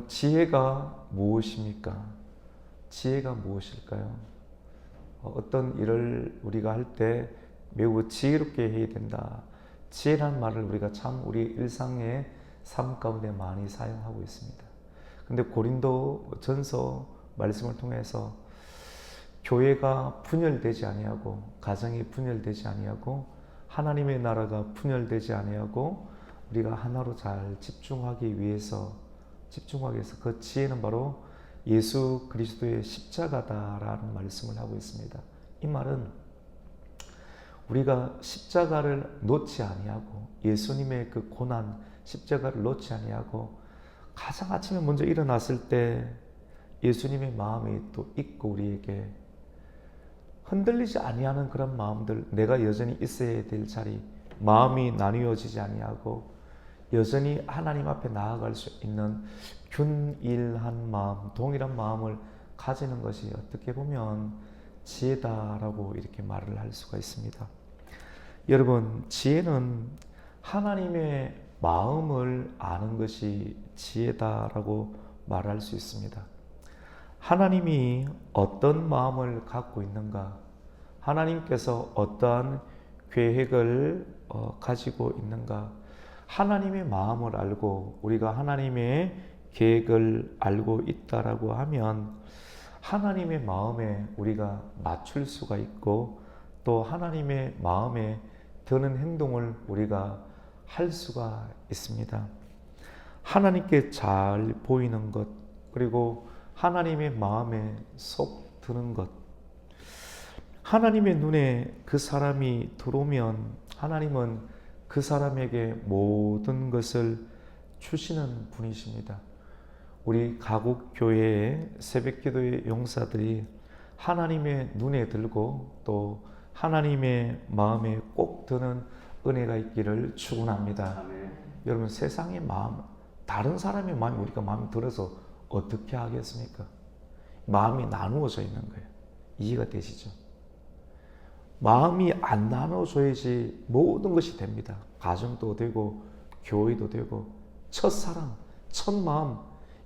지혜가 무엇입니까? 지혜가 무엇일까요? 어떤 일을 우리가 할 때 매우 지혜롭게 해야 된다. 지혜라는 말을 우리가 참 우리 일상의 삶 가운데 많이 사용하고 있습니다. 근데 고린도 전서 말씀을 통해서 교회가 분열되지 아니하고, 가정이 분열되지 아니하고, 하나님의 나라가 분열되지 아니하고, 우리가 하나로 잘 집중하기 위해서 그 지혜는 바로 예수 그리스도의 십자가다라는 말씀을 하고 있습니다. 이 말은 우리가 십자가를 놓지 아니하고, 예수님의 그 고난 십자가를 놓지 아니하고, 가장 아침에 먼저 일어났을 때 예수님의 마음이 또 있고, 우리에게 흔들리지 아니하는 그런 마음들, 내가 여전히 있어야 될 자리, 마음이 나뉘어지지 아니하고 여전히 하나님 앞에 나아갈 수 있는 균일한 마음, 동일한 마음을 가지는 것이 어떻게 보면 지혜다라고 이렇게 말을 할 수가 있습니다. 여러분, 지혜는 하나님의 마음을 아는 것이 지혜다라고 말할 수 있습니다. 하나님이 어떤 마음을 갖고 있는가, 하나님께서 어떠한 계획을 가지고 있는가, 하나님의 마음을 알고 우리가 하나님의 계획을 알고 있다라고 하면 하나님의 마음에 우리가 맞출 수가 있고, 또 하나님의 마음에 드는 행동을 우리가 할 수가 있습니다. 하나님께 잘 보이는 것, 그리고 하나님의 마음에 쏙 드는 것, 하나님의 눈에 그 사람이 들어오면 하나님은 그 사람에게 모든 것을 주시는 분이십니다. 우리 가곡교회의 새벽기도의 용사들이 하나님의 눈에 들고 또 하나님의 마음에 꼭 드는 은혜가 있기를 축원합니다. 여러분, 세상의 마음, 다른 사람의 마음이 우리가 마음에 들어서 어떻게 하겠습니까? 마음이 나누어져 있는 거예요. 이해가 되시죠? 마음이 안 나눠져야지 모든 것이 됩니다. 가정도 되고 교회도 되고 첫사랑, 첫마음,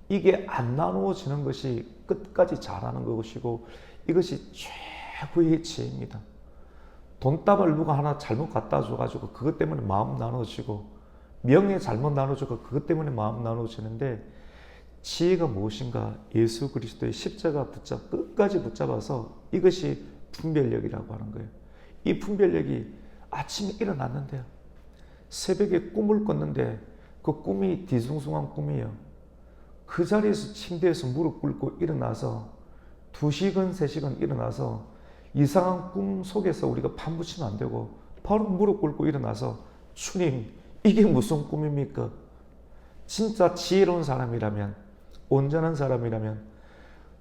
이게 안 나누어지는 것이 끝까지 잘하는 것이고 이것이 최고의 지혜입니다. 돈다발 누가 하나 잘못 갖다 줘가지고 그것 때문에 마음 나눠지고, 명예 잘못 나눠주고 그것 때문에 마음 나눠지는데, 지혜가 무엇인가? 예수 그리스도의 십자가 끝까지 붙잡아서 이것이 분별력이라고 하는 거예요. 이 분별력이 아침에 일어났는데 새벽에 꿈을 꿨는데 그 꿈이 뒤숭숭한 꿈이에요. 그 자리에서 침대에서 무릎 꿇고 일어나서 2시간, 3시간 일어나서 이상한 꿈 속에서 우리가 파묻히면 안 되고 바로 무릎 꿇고 일어나서 주님, 이게 무슨 꿈입니까? 진짜 지혜로운 사람이라면, 온전한 사람이라면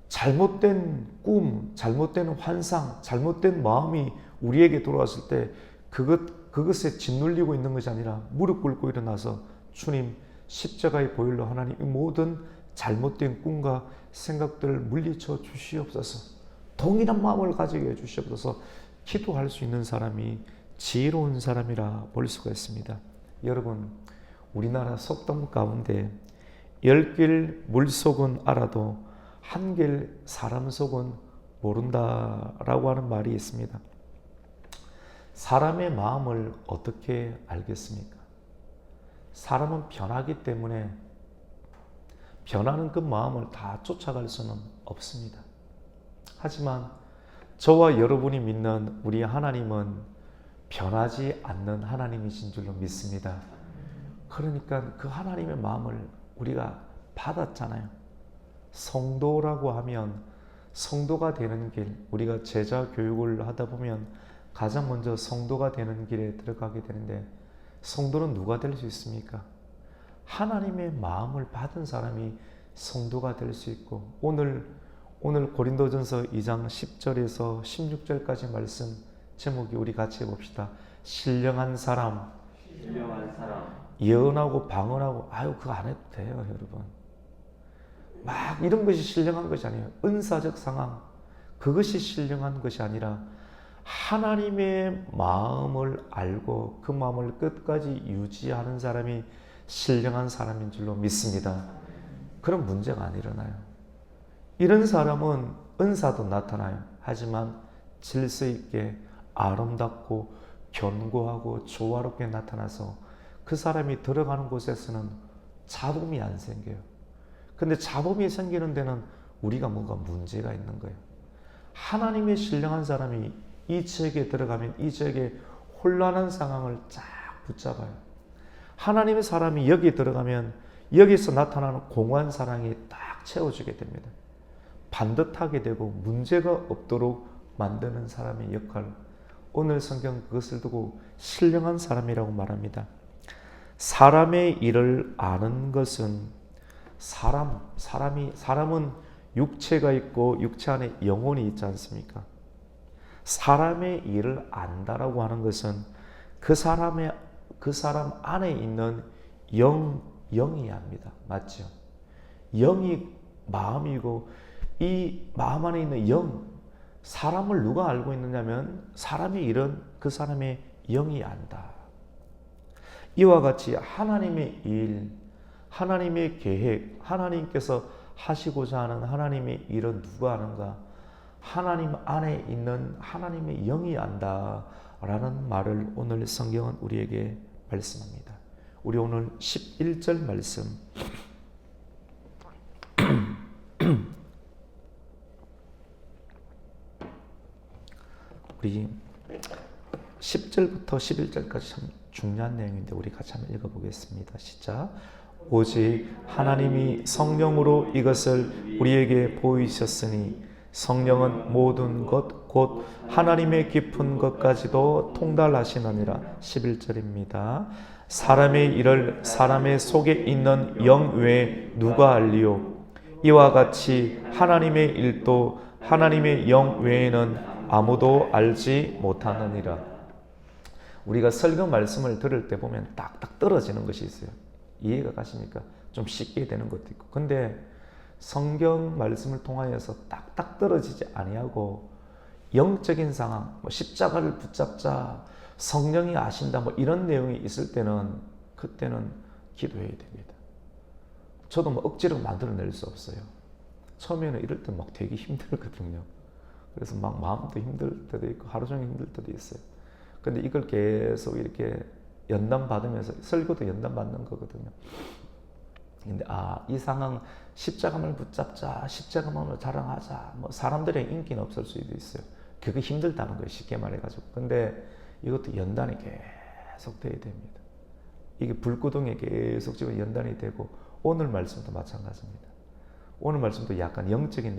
잘못된 꿈, 잘못된 환상, 잘못된 마음이 우리에게 돌아왔을 때 그것에 짓눌리고 있는 것이 아니라 무릎 꿇고 일어나서 주님, 십자가의 보혈로 하나님 이 모든 잘못된 꿈과 생각들을 물리쳐 주시옵소서, 동일한 마음을 가지게 해주시옵소서 기도할 수 있는 사람이 지혜로운 사람이라 볼 수가 있습니다. 여러분, 우리나라 속담 가운데 10길 물속은 알아도 1길 사람 속은 모른다라고 하는 말이 있습니다. 사람의 마음을 어떻게 알겠습니까? 사람은 변하기 때문에 변하는 그 마음을 다 쫓아갈 수는 없습니다. 하지만 저와 여러분이 믿는 우리 하나님은 변하지 않는 하나님이신 줄로 믿습니다. 그러니까 그 하나님의 마음을 우리가 받았잖아요. 성도라고 하면 성도가 되는 길, 우리가 제자 교육을 하다 보면 가장 먼저 성도가 되는 길에 들어가게 되는데, 성도는 누가 될 수 있습니까? 하나님의 마음을 받은 사람이 성도가 될 수 있고, 오늘 고린도전서 2장 10절에서 16절까지 말씀 제목이 우리 같이 해봅시다. 신령한 사람, 예언하고 방언하고, 그거 안 해도 돼요, 여러분. 막 이런 것이 신령한 것이 아니에요. 은사적 상황, 그것이 신령한 것이 아니라 하나님의 마음을 알고 그 마음을 끝까지 유지하는 사람이 신령한 사람인 줄로 믿습니다. 그런 문제가 안 일어나요. 이런 사람은 은사도 나타나요. 하지만 질서 있게 아름답고 견고하고 조화롭게 나타나서 그 사람이 들어가는 곳에서는 잡음이 안 생겨요. 근데 잡음이 생기는 데는 우리가 뭔가 문제가 있는 거예요. 하나님의 신령한 사람이 이 지역에 들어가면 이 지역에 혼란한 상황을 쫙 붙잡아요. 하나님의 사람이 여기에 들어가면 여기서 나타나는 공허한 사랑이 딱 채워주게 됩니다. 반듯하게 되고 문제가 없도록 만드는 사람의 역할. 오늘 성경 그것을 두고 신령한 사람이라고 말합니다. 사람의 일을 아는 것은 사람은 육체가 있고 육체 안에 영혼이 있지 않습니까? 사람의 일을 안다라고 하는 것은 그 사람 안에 있는 영이 압니다. 맞죠? 영이 마음이고 이 마음 안에 있는 영, 사람을 누가 알고 있느냐면 사람의 일은 그 사람의 영이 안다. 이와 같이 하나님의 일, 하나님의 계획, 하나님께서 하시고자 하는 하나님의 일은 누가 아는가? 하나님 안에 있는 하나님의 영이 안다라는 말을 오늘 성경은 우리에게 말씀합니다. 우리 오늘 11절 말씀 우리 10절부터 11절까지 참 중요한 내용인데 우리 같이 한번 읽어보겠습니다. 시작. 오직 하나님이 성령으로 이것을 우리에게 보이셨으니 성령은 모든 것 곧 하나님의 깊은 것까지도 통달하시느니라. 11절입니다. 사람의 일을 사람의 속에 있는 영 외에 누가 알리요? 이와 같이 하나님의 일도 하나님의 영 외에는 아무도 알지 못하느니라. 우리가 설교 말씀을 들을 때 보면 딱딱 떨어지는 것이 있어요. 이해가 가십니까? 좀 쉽게 되는 것도 있고. 근데 성경 말씀을 통하여서 딱딱 떨어지지 아니하고 영적인 상황, 십자가를 붙잡자, 성령이 아신다, 이런 내용이 있을 때는 그때는 기도해야 됩니다. 저도 억지로 만들어낼 수 없어요. 처음에는 이럴 때 되게 힘들거든요. 그래서 마음도 힘들 때도 있고 하루 종일 힘들 때도 있어요. 근데 이걸 계속 이렇게 연단 받으면서 설교도 연단 받는 거거든요. 근데 이 상황 십자가만을 붙잡자, 십자가만을 자랑하자. 사람들의 인기는 없을 수도 있어요. 그게 힘들다는 거예요. 쉽게 말해가지고. 근데 이것도 연단이 계속 돼야 됩니다. 이게 불구덩이에 계속 지금 연단이 되고 오늘 말씀도 마찬가지입니다. 오늘 말씀도 약간 영적인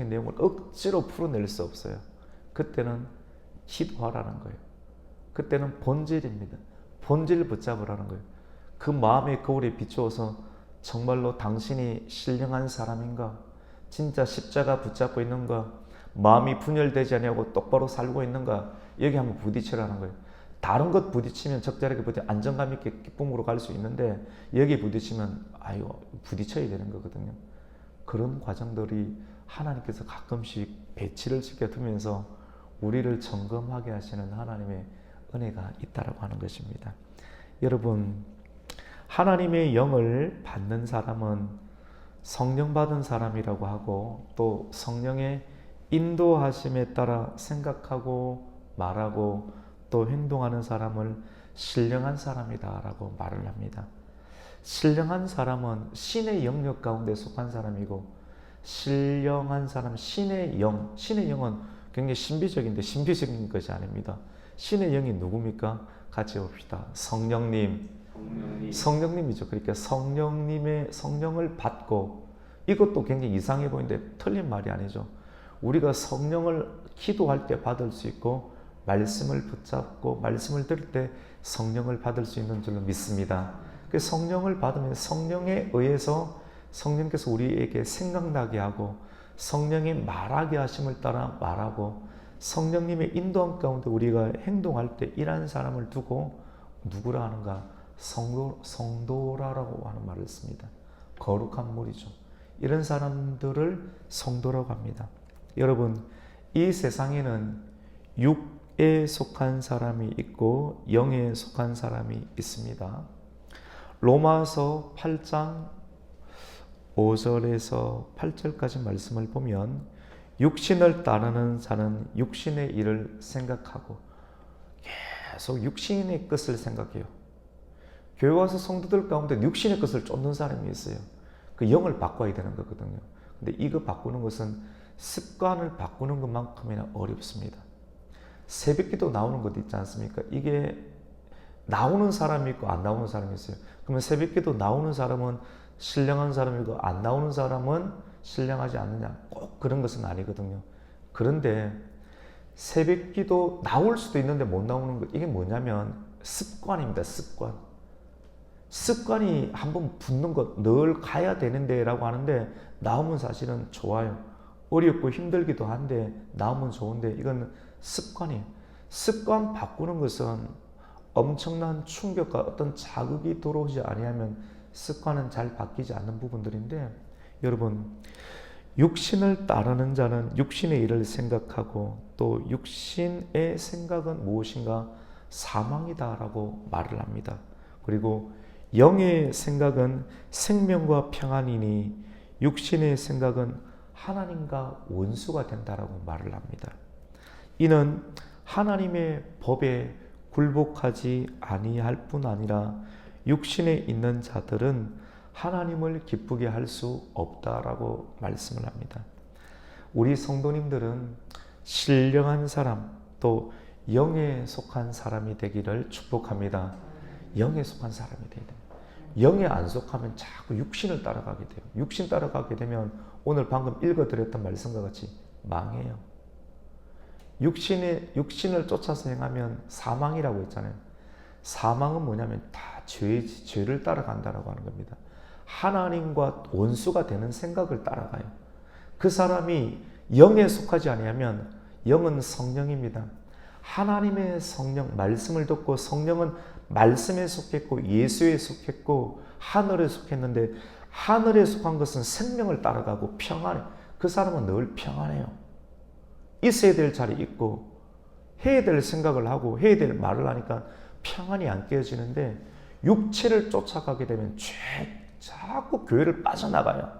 내용을 억지로 풀어낼 수 없어요. 그때는 기도하라는 거예요. 그때는 본질입니다. 본질을 붙잡으라는 거예요. 그 마음의 거울에 비추어서 정말로 당신이 신령한 사람인가? 진짜 십자가 붙잡고 있는가? 마음이 분열되지 않냐고 똑바로 살고 있는가? 여기 한번 부딪히라는 거예요. 다른 것 부딪히면 적절하게 안정감 있게 기쁨으로 갈 수 있는데 여기 부딪히면 부딪혀야 되는 거거든요. 그런 과정들이 하나님께서 가끔씩 배치를 지켜두면서 우리를 점검하게 하시는 하나님의 은혜가 있다라고 하는 것입니다. 여러분, 하나님의 영을 받는 사람은 성령 받은 사람이라고 하고 또 성령의 인도하심에 따라 생각하고 말하고 또 행동하는 사람을 신령한 사람이다라고 말을 합니다. 신령한 사람은 신의 영역 가운데 속한 사람이고 신령한 사람, 신의 영은 굉장히 신비적인데 신비적인 것이 아닙니다. 신의 영이 누굽니까? 같이 봅시다. 성령님이죠. 그러니까 성령님의 성령을 받고, 이것도 굉장히 이상해 보이는데 틀린 말이 아니죠. 우리가 성령을 기도할 때 받을 수 있고 말씀을 붙잡고 말씀을 들을 때 성령을 받을 수 있는 줄로 믿습니다. 그 성령을 받으면 성령에 의해서 성령께서 우리에게 생각나게 하고 성령의 말하게 하심을 따라 말하고 성령님의 인도함 가운데 우리가 행동할 때 이런 사람을 두고 누구라 하는가? 성도라고 하는 말을 씁니다. 거룩한 무리죠. 이런 사람들을 성도라고 합니다. 여러분, 이 세상에는 육에 속한 사람이 있고 영에 속한 사람이 있습니다. 로마서 8장 5절에서 8절까지 말씀을 보면 육신을 따르는 자는 육신의 일을 생각하고 계속 육신의 것을 생각해요. 교회 와서 성도들 가운데 육신의 것을 쫓는 사람이 있어요. 그 영을 바꿔야 되는 거거든요. 근데 이거 바꾸는 것은 습관을 바꾸는 것만큼이나 어렵습니다. 새벽기도 나오는 것도 있지 않습니까? 이게 나오는 사람이 있고 안 나오는 사람이 있어요. 그러면 새벽기도 나오는 사람은 신령한 사람이고 안 나오는 사람은 신령하지 않느냐? 꼭 그런 것은 아니거든요. 그런데 새벽기도 나올 수도 있는데 못 나오는 것, 이게 뭐냐면 습관입니다. 습관이 한번 붙는 것, 늘 가야 되는데 라고 하는데 나오면 사실은 좋아요. 어렵고 힘들기도 한데 나오면 좋은데 이건 습관이에요. 습관 바꾸는 것은 엄청난 충격과 어떤 자극이 들어오지 아니하면 습관은 잘 바뀌지 않는 부분들인데, 여러분, 육신을 따르는 자는 육신의 일을 생각하고 또 육신의 생각은 무엇인가? 사망이다라고 말을 합니다. 그리고 영의 생각은 생명과 평안이니 육신의 생각은 하나님과 원수가 된다라고 말을 합니다. 이는 하나님의 법에 굴복하지 아니할 뿐 아니라 육신에 있는 자들은 하나님을 기쁘게 할 수 없다라고 말씀을 합니다. 우리 성도님들은 신령한 사람, 또 영에 속한 사람이 되기를 축복합니다. 영에 속한 사람이 되어야 됩니다. 영에 안 속하면 자꾸 육신을 따라가게 돼요. 육신 따라가게 되면 오늘 방금 읽어드렸던 말씀과 같이 망해요. 육신을 쫓아서 행하면 사망이라고 했잖아요. 사망은 뭐냐면 다 죄를 따라간다라고 하는 겁니다. 하나님과 원수가 되는 생각을 따라가요. 그 사람이 영에 속하지 아니하면, 영은 성령입니다. 하나님의 성령, 말씀을 듣고 성령은 말씀에 속했고 예수에 속했고 하늘에 속했는데, 하늘에 속한 것은 생명을 따라가고 평안해. 그 사람은 늘 평안해요. 있어야 될 자리 있고 해야 될 생각을 하고 해야 될 말을 하니까 평안이 안 깨어지는데, 육체를 쫓아가게 되면 자꾸 교회를 빠져나가요.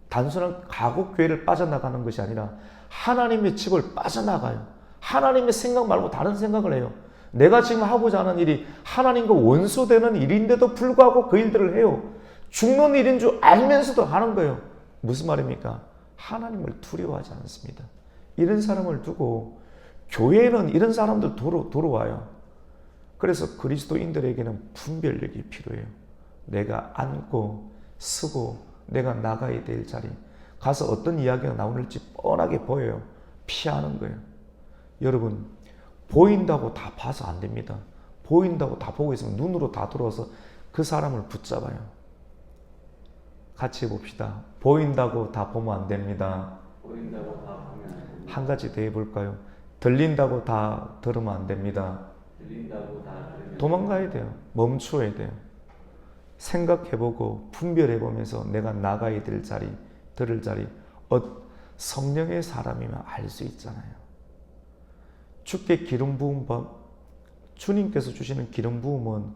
단순한 가곡 교회를 빠져나가는 것이 아니라 하나님의 집을 빠져나가요. 하나님의 생각 말고 다른 생각을 해요. 내가 지금 하고자 하는 일이 하나님과 원수되는 일인데도 불구하고 그 일들을 해요. 죽는 일인 줄 알면서도 하는 거예요. 무슨 말입니까? 하나님을 두려워하지 않습니다. 이런 사람을 두고 교회에는 이런 사람들 들어와요. 그래서 그리스도인들에게는 분별력이 필요해요. 내가 앉고 서고 내가 나가야 될 자리, 가서 어떤 이야기가 나오는지 뻔하게 보여요. 피하는 거예요. 여러분, 보인다고 다 봐서 안 됩니다. 보인다고 다 보고 있으면 눈으로 다 들어와서 그 사람을 붙잡아요. 같이 해봅시다. 보인다고 다 보면 안 됩니다. 보인다고 다 보면 한 가지 더 해볼까요? 들린다고 다 들으면 안 됩니다. 들린다고 다 들으면 도망가야 돼요. 멈추어야 돼요. 생각해보고 분별해보면서 내가 나가야 될 자리, 들을 자리, 성령의 사람이면 알 수 있잖아요. 주께 기름 부음, 주님께서 주시는 기름 부음은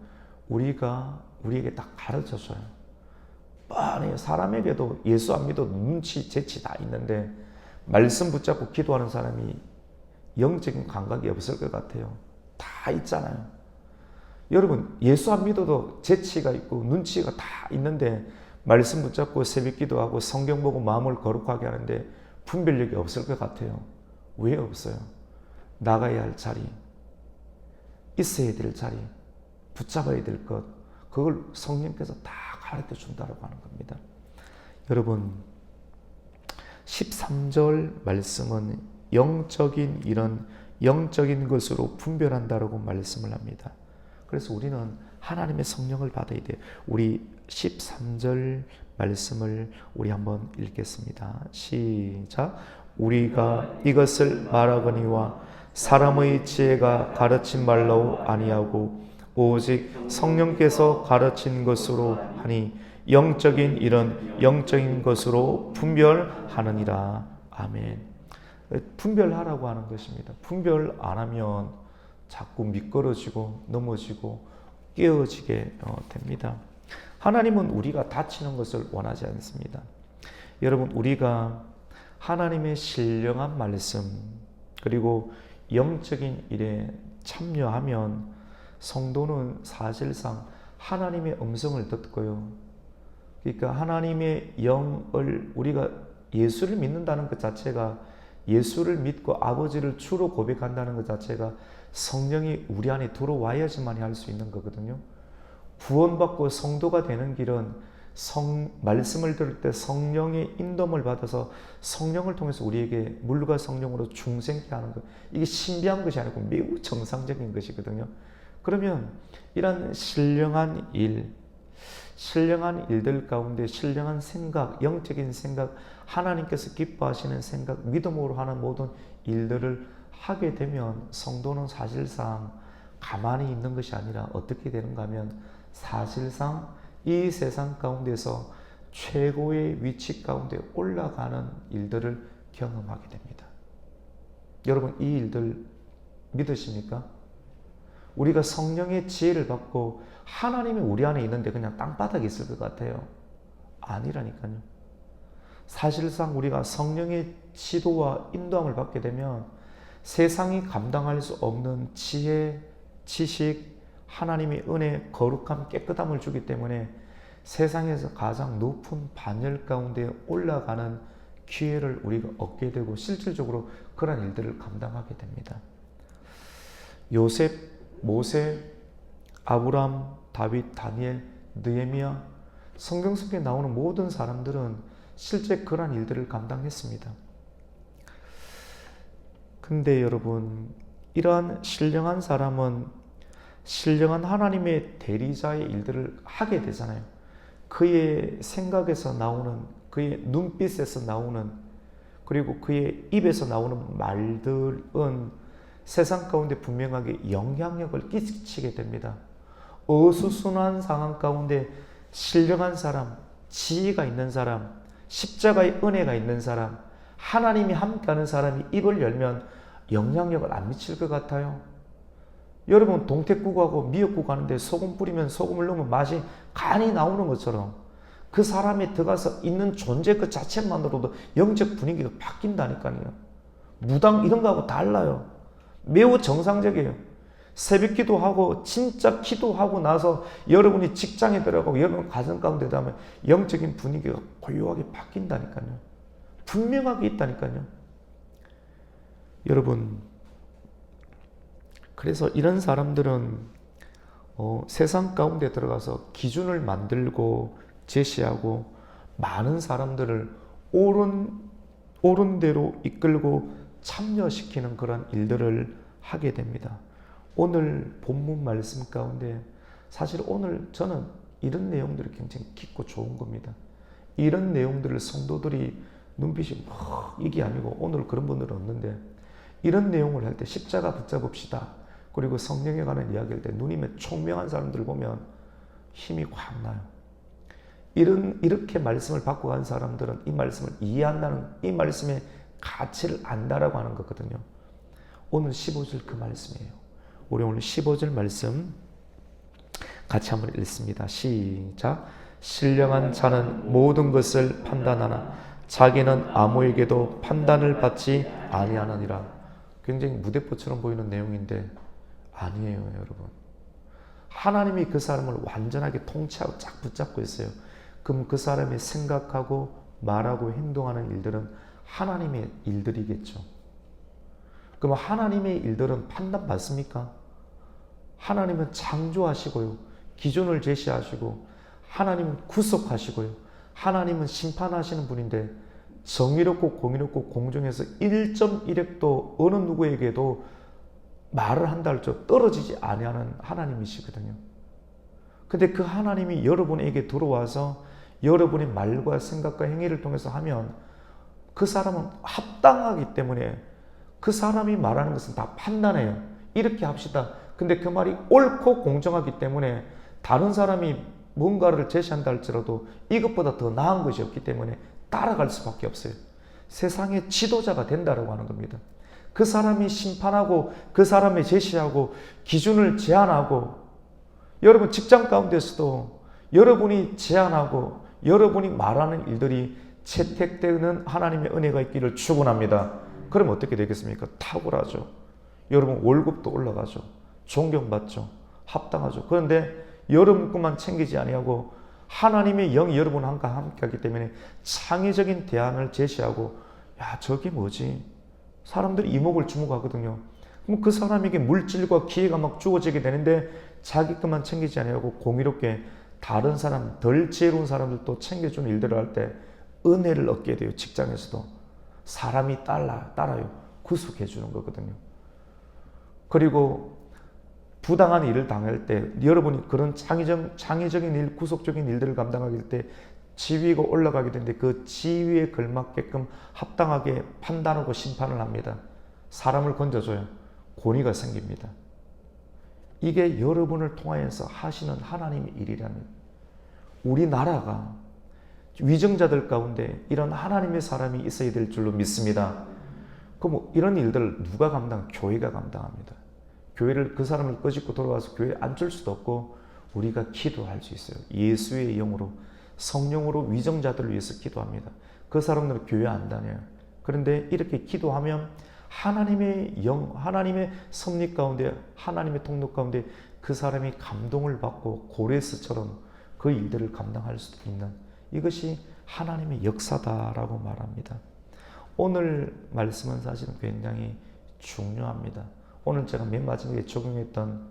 우리에게 딱 가르쳐줘요. 뻔해요. 사람에게도 예수 안 믿어도 눈치, 재치 다 있는데 말씀 붙잡고 기도하는 사람이 영적인 감각이 없을 것 같아요. 다 있잖아요. 여러분, 예수 안 믿어도 재치가 있고 눈치가 다 있는데 말씀 붙잡고 새벽 기도하고 성경 보고 마음을 거룩하게 하는데 분별력이 없을 것 같아요. 왜 없어요? 나가야 할 자리, 있어야 될 자리, 붙잡아야 될 것, 그걸 성령께서 다 가르쳐 준다고 하는 겁니다. 여러분, 13절 말씀은 이런 영적인 것으로 분별한다라고 말씀을 합니다. 그래서 우리는 하나님의 성령을 받아야 돼요. 우리 13절 말씀을 우리 한번 읽겠습니다. 시작. 우리가 이것을 말하거니와 사람의 지혜가 가르친 말로 아니하고 오직 성령께서 가르친 것으로 하니 영적인 일은 영적인 것으로 분별하느니라. 아멘. 분별하라고 하는 것입니다. 분별 안 하면 자꾸 미끄러지고 넘어지고 깨어지게 됩니다. 하나님은 우리가 다치는 것을 원하지 않습니다. 여러분, 우리가 하나님의 신령한 말씀 그리고 영적인 일에 참여하면 성도는 사실상 하나님의 음성을 듣고요. 그러니까 하나님의 영을 우리가 예수를 믿는다는 것 자체가, 예수를 믿고 아버지를 주로 고백한다는 것 자체가 성령이 우리 안에 들어와야지만 할 수 있는 거거든요. 구원받고 성도가 되는 길은 말씀을 들을 때 성령의 인도를 받아서 성령을 통해서 우리에게 물과 성령으로 중생케 하는 것, 이게 신비한 것이 아니고 매우 정상적인 것이거든요. 그러면 이런 신령한 일들 가운데 신령한 생각, 영적인 생각, 하나님께서 기뻐하시는 생각, 믿음으로 하는 모든 일들을 하게 되면 성도는 사실상 가만히 있는 것이 아니라 어떻게 되는가 하면 사실상 이 세상 가운데서 최고의 위치 가운데 올라가는 일들을 경험하게 됩니다. 여러분, 이 일들 믿으십니까? 우리가 성령의 지혜를 받고 하나님이 우리 안에 있는데 그냥 땅바닥에 있을 것 같아요. 아니라니까요. 사실상 우리가 성령의 지도와 인도함을 받게 되면 세상이 감당할 수 없는 지혜, 지식, 하나님의 은혜, 거룩함, 깨끗함을 주기 때문에 세상에서 가장 높은 반열 가운데 올라가는 기회를 우리가 얻게 되고 실질적으로 그런 일들을 감당하게 됩니다. 요셉, 모세, 아브람, 다윗, 다니엘, 느헤미야, 성경 속에 나오는 모든 사람들은 실제 그런 일들을 감당했습니다. 근데 여러분, 이러한 신령한 사람은 신령한 하나님의 대리자의 일들을 하게 되잖아요. 그의 생각에서 나오는, 그의 눈빛에서 나오는, 그리고 그의 입에서 나오는 말들은 세상 가운데 분명하게 영향력을 끼치게 됩니다. 어수선한 상황 가운데 신령한 사람, 지혜가 있는 사람, 십자가의 은혜가 있는 사람, 하나님이 함께하는 사람이 입을 열면 영향력을 안 미칠 것 같아요. 여러분, 동태국하고 미역국 하는데 소금 뿌리면, 소금을 넣으면 맛이 간이 나오는 것처럼 그 사람이 들어가서 있는 존재 그 자체만으로도 영적 분위기가 바뀐다니까요. 무당 이런 거하고 달라요. 매우 정상적이에요. 새벽 기도하고 진짜 기도하고 나서 여러분이 직장에 들어가고 여러분 가정 가운데 닿으면 영적인 분위기가 고요하게 바뀐다니까요. 분명하게 있다니까요. 여러분, 그래서 이런 사람들은 세상 가운데 들어가서 기준을 만들고 제시하고 많은 사람들을 옳은 대로 이끌고 참여시키는 그런 일들을 하게 됩니다. 오늘 본문 말씀 가운데 사실 오늘 저는 이런 내용들이 굉장히 깊고 좋은 겁니다. 이런 내용들을 성도들이 눈빛이 이게 아니고 오늘 그런 분들은 없는데 이런 내용을 할 때 십자가 붙잡읍시다. 그리고 성령에 관한 이야기할 때 누님의 총명한 사람들 보면 힘이 확 나요. 이렇게 말씀을 받고 간 사람들은 이 말씀을 이해한다는, 이 말씀의 가치를 안다라고 하는 거거든요. 오늘 15절 그 말씀이에요. 우리 오늘 15절 말씀 같이 한번 읽습니다. 시작. 신령한 자는 모든 것을 판단하나 자기는 아무에게도 판단을 받지 아니하느니라. 굉장히 무대포처럼 보이는 내용인데 아니에요, 여러분. 하나님이 그 사람을 완전하게 통치하고 쫙 붙잡고 있어요. 그럼 그 사람이 생각하고 말하고 행동하는 일들은 하나님의 일들이겠죠. 그럼 하나님의 일들은 판단받습니까? 하나님은 창조하시고요. 기준을 제시하시고 하나님은 구속하시고요. 하나님은 심판하시는 분인데 정의롭고 공의롭고 공정해서 1.1핵도 어느 누구에게도 말을 한다 할지라도 떨어지지 아니하는 하나님이시거든요. 근데 그 하나님이 여러분에게 들어와서 여러분의 말과 생각과 행위를 통해서 하면 그 사람은 합당하기 때문에 그 사람이 말하는 것은 다 판단해요. 이렇게 합시다. 근데 그 말이 옳고 공정하기 때문에 다른 사람이 뭔가를 제시한다 할지라도 이것보다 더 나은 것이 없기 때문에 따라갈 수밖에 없어요. 세상의 지도자가 된다라고 하는 겁니다. 그 사람이 심판하고 그 사람이 제시하고 기준을 제한하고 여러분 직장 가운데서도 여러분이 제안하고 여러분이 말하는 일들이 채택되는 하나님의 은혜가 있기를 축원합니다. 그럼 어떻게 되겠습니까? 탁월하죠. 여러분 월급도 올라가죠. 존경받죠. 합당하죠. 그런데 여러분 것만 챙기지 아니하고 하나님의 영이 여러분과 함께하기 때문에 창의적인 대안을 제시하고, 야, 저게 뭐지? 사람들이 이목을 주목하거든요. 그럼 그 사람에게 물질과 기회가 막 주어지게 되는데 자기 것만 챙기지 아니하고 공의롭게 다른 사람, 덜 지혜로운 사람들도 챙겨주는 일들을 할 때 은혜를 얻게 돼요. 직장에서도 사람이 따라요. 구속해 주는 거거든요. 그리고 부당한 일을 당할 때 여러분이 그런 창의적인 일, 구속적인 일들을 감당하길 때 지위가 올라가게 되는데 그 지위에 걸맞게끔 합당하게 판단하고 심판을 합니다. 사람을 건져줘요. 권위가 생깁니다. 이게 여러분을 통하여서 하시는 하나님의 일이라면, 우리나라가 위정자들 가운데 이런 하나님의 사람이 있어야 될 줄로 믿습니다. 그럼 이런 일들을 누가 교회가 감당합니다. 교회를, 그 사람을 꺼집고 돌아와서 교회에 앉을 수도 없고 우리가 기도할 수 있어요. 예수의 영으로, 성령으로 위정자들을 위해서 기도합니다. 그 사람들은 교회 안 다녀요. 그런데 이렇게 기도하면 하나님의 영, 하나님의 섭리 가운데, 하나님의 통로 가운데 그 사람이 감동을 받고 고레스처럼 그 일들을 감당할 수도 있는, 이것이 하나님의 역사다라고 말합니다. 오늘 말씀은 사실은 굉장히 중요합니다. 오늘 제가 맨 마지막에 적용했던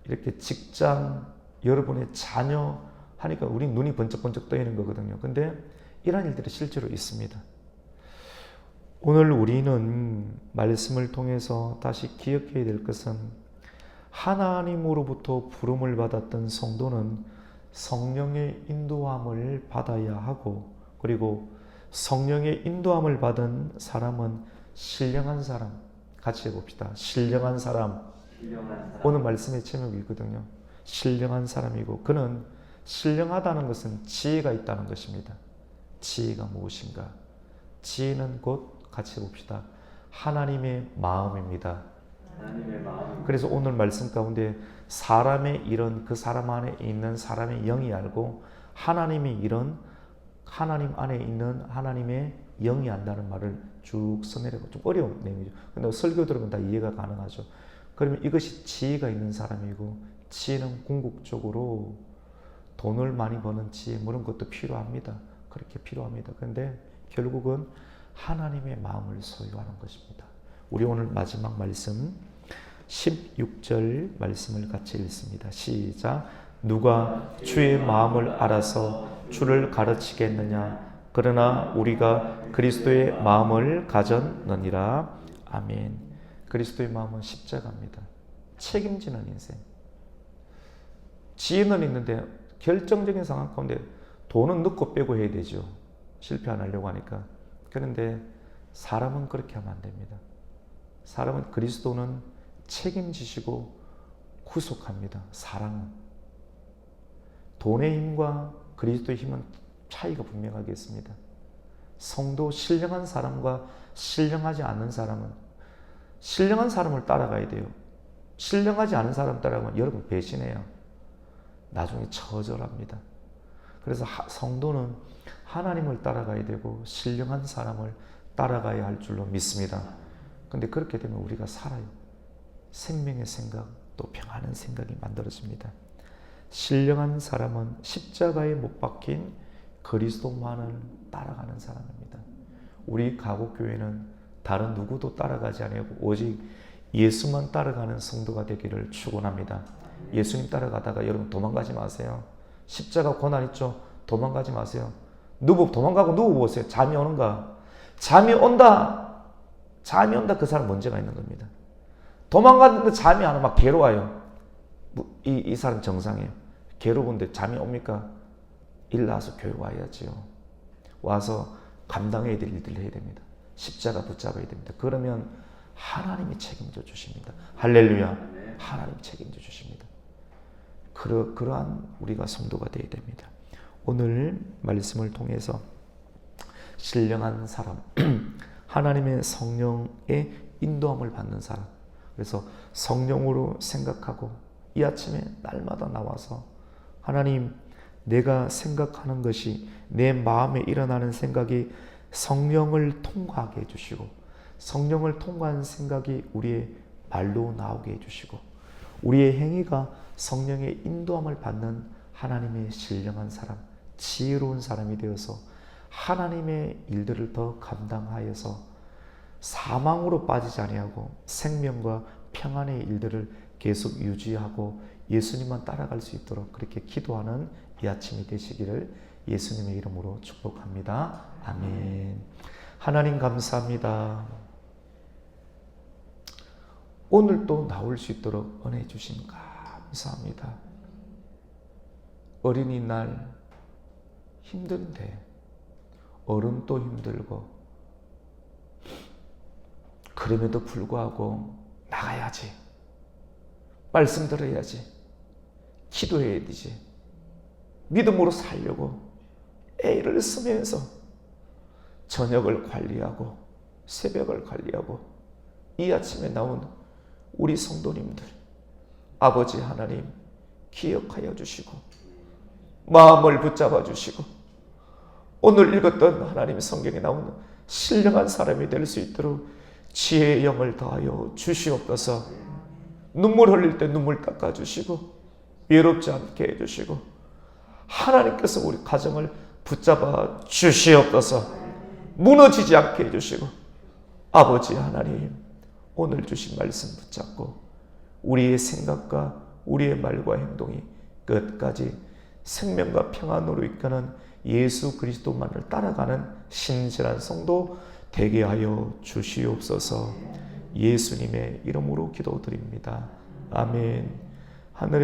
이렇게 직장, 여러분의 자녀 하니까 우리 눈이 번쩍번쩍 떠있는 거거든요. 근데 이런 일들이 실제로 있습니다. 오늘 우리는 말씀을 통해서 다시 기억해야 될 것은, 하나님으로부터 부름을 받았던 성도는 성령의 인도함을 받아야 하고, 그리고 성령의 인도함을 받은 사람은 신령한 사람, 같이 해봅시다. 신령한 사람. 오늘 말씀의 제목이거든요. 신령한 사람이고, 그는 신령하다는 것은 지혜가 있다는 것입니다. 지혜가 무엇인가? 지혜는 곧, 같이 해봅시다, 하나님의 마음입니다. 하나님의 마음. 그래서 오늘 말씀 가운데 사람의 일은 그 사람 안에 있는 사람의 영이 알고, 하나님의 일은 하나님 안에 있는 하나님의 영이 안다는 말을 쭉 써내려고, 좀 어려운 내용이죠. 근데 설교 들으면 다 이해가 가능하죠. 그러면 이것이 지혜가 있는 사람이고, 지혜는 궁극적으로 돈을 많이 버는 지혜, 그런 것도 필요합니다. 그렇게 필요합니다. 그런데 결국은 하나님의 마음을 소유하는 것입니다. 우리 오늘 마지막 말씀 16절 말씀을 같이 읽습니다. 시작. 누가 주의 마음을 알아서 주를 가르치겠느냐? 그러나 우리가 그리스도의 마음을 가졌느니라. 아멘. 그리스도의 마음은 십자가입니다. 책임지는 인생. 지혜는 있는데 결정적인 상황 가운데 돈은 넣고 빼고 해야 되죠. 실패 안 하려고 하니까. 그런데 사람은 그렇게 하면 안 됩니다. 사람은, 그리스도는 책임지시고 구속합니다. 사랑은. 돈의 힘과 그리스도의 힘은 차이가 분명하게 있습니다. 성도, 신령한 사람과 신령하지 않은 사람은, 신령한 사람을 따라가야 돼요. 신령하지 않은 사람 따라가면 여러분 배신해요. 나중에 처절합니다. 그래서 성도는 하나님을 따라가야 되고 신령한 사람을 따라가야 할 줄로 믿습니다. 근데 그렇게 되면 우리가 살아요. 생명의 생각, 또 평안한 생각이 만들어집니다. 신령한 사람은 십자가에 못 박힌 그리스도만을 따라가는 사람입니다. 우리 가곡교회는 다른 누구도 따라가지 아니하고 오직 예수만 따라가는 성도가 되기를 축원합니다. 예수님 따라가다가 여러분 도망가지 마세요. 십자가 고난 있죠? 도망가지 마세요. 도망가고 누워보세요. 잠이 오는가? 잠이 온다. 잠이 온다. 그 사람 문제가 있는 겁니다. 도망가는데 잠이 안 와. 막 괴로워요. 이 사람 정상이에요. 괴로운데 잠이 옵니까? 일 나와서 교회 와야지요. 와서 감당해야 될 일들을 해야 됩니다. 십자가 붙잡아야 됩니다. 그러면 하나님이 책임져 주십니다. 할렐루야. 하나님 책임져 주십니다. 그러한 우리가 성도가 되어야 됩니다. 오늘 말씀을 통해서 신령한 사람, 하나님의 성령의 인도함을 받는 사람, 그래서 성령으로 생각하고 이 아침에 날마다 나와서 하나님, 내가 생각하는 것이, 내 마음에 일어나는 생각이 성령을 통과하게 해주시고, 성령을 통과한 생각이 우리의 말로 나오게 해주시고, 우리의 행위가 성령의 인도함을 받는 하나님의 신령한 사람, 지혜로운 사람이 되어서 하나님의 일들을 더 감당하여서 사망으로 빠지지 아니하고 생명과 평안의 일들을 계속 유지하고 예수님만 따라갈 수 있도록 그렇게 기도하는 이 아침이 되시기를 예수님의 이름으로 축복합니다. 아멘. 하나님 감사합니다. 오늘도 나올 수 있도록 은혜 주심 감사합니다. 어린이날 힘든데, 어른도 힘들고, 그럼에도 불구하고 나가야지, 말씀 들어야지, 기도해야 되지, 믿음으로 살려고 애를 쓰면서 저녁을 관리하고 새벽을 관리하고 이 아침에 나온 우리 성도님들, 아버지 하나님 기억하여 주시고 마음을 붙잡아 주시고 오늘 읽었던 하나님 성경에 나오는 신령한 사람이 될 수 있도록 지혜의 영을 더하여 주시옵소서. 눈물 흘릴 때 눈물 닦아 주시고 외롭지 않게 해주시고 하나님께서 우리 가정을 붙잡아 주시옵소서. 무너지지 않게 해주시고 아버지 하나님, 오늘 주신 말씀 붙잡고 우리의 생각과 우리의 말과 행동이 끝까지 생명과 평안으로 이끄는 예수 그리스도만을 따라가는 신실한 성도 되게 하여 주시옵소서. 예수님의 이름으로 기도드립니다. 아멘. 하늘의